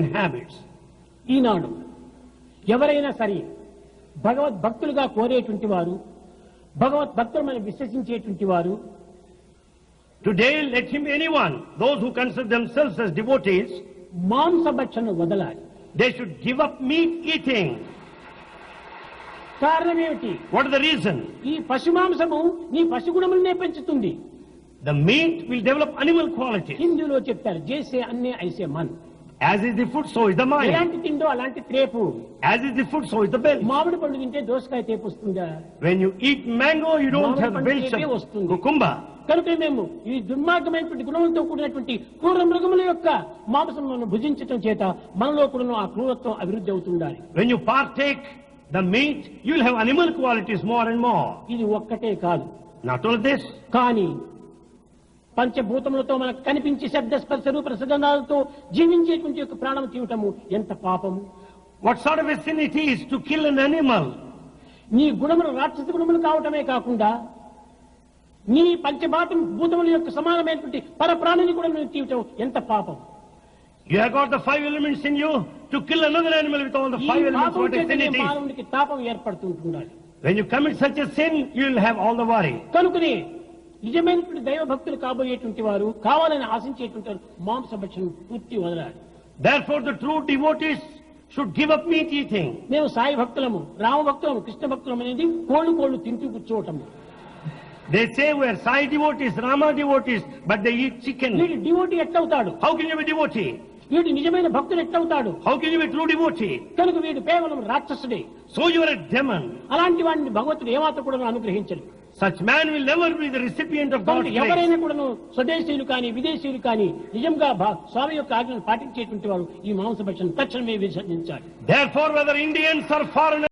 habits. ఈనాడు ఎవరైనా సరే భగవద్భక్తులుగా కోరేటువంటి వారు, భగవద్భక్తులను విశ్వసించేటువంటి వారు, Today, let him be anyone, those who consider themselves as devotees, మాంసభక్షణ వదలాలి. they should give up meat eating. కారణం ఏమిటి? What is the reason? ఈ పశుమాంసము నీ పశుగుణములనే పెంచుతుంది. The meat will develop animal qualities. హిందీలో చెప్తారు, జైసే అన్నే ఐసే Mann. As is the food, so is the mind. ఎలాంటి తిండో అలాంటి త్రేపు. As is the food, so is the belch. మామిడి పండు తింటే దోసకాయ తేపు వస్తుందా? When you eat mango, you don't have belch of cucumber. కనుక మేము ఈ దుర్మార్గమైనటువంటి గుణంతో కూడినటువంటి క్రూర మృగముల యొక్క మాంసములను భుజించటం చేత మనలో కూడా ఆ క్రూరత్వం అభివృద్ధి అవుతుండాలి. When you partake the meat, you will have animal qualities more and more. ఇది ఒక్కటే కాదు. Not only this, కానీ పంచభూతములతో మనకు కనిపించి శబ్ద స్పర్శ రూప రసగంధాలతో జీవించేటువంటి యొక్క ప్రాణం తీయటము ఎంత పాపము. what sort of a sin it is to kill an animal? నీ గుణములు రాక్షస గుణములు కావటమే కాకుండా నీ పంచభూతముల యొక్క సమానమైనటువంటి పరప్రాణిని కూడా నువ్వు తీయటం ఎంత పాపం. You have got the 5 elements in you to kill another animal with all the 5 elements. What a sin it is. మానవునికి తాపం ఏర్పడుతుంటుండాలి. When you commit such a sin, you will have all the worry. కనుకనే నిజమైనటువంటి దైవ భక్తులు కాబోయేటువంటి వారు, కావాలని ఆశించేటువంటి వారు మాంసభక్షణం పూర్తి వదలాలి. Therefore, the true devotees should give up meat eating. మేము సాయి భక్తులము, రామ భక్తులము, కృష్ణ భక్తులము అనేది కోళ్ళు తింటూ కూర్చోవటము. They say we are Sai devotees, Rama devotees, but they eat chicken. వీడు devotee ఎట్లవుతాడు? How can you be devotee? వీడు నిజమైన భక్తుడు ఎట్లవుతాడు? How can you be true devotee? కనుక వీడు కేవలం రాక్షసుడే. So you are a demon. అలాంటి వాడిని భగవంతుడు ఏమాత్రం కూడా అనుగ్రహించడు. Such man will never be the recipient of God's grace. ఎవరైనా కూడా స్వదేశీయులు కానీ విదేశీయులు కానీ నిజంగా స్వామి యొక్క ఆజ్ఞను పాటించేటువంటి వారు ఈ మాంసభక్షణ తక్షణమే విసర్జించాలి. Therefore, whether Indians or foreigners,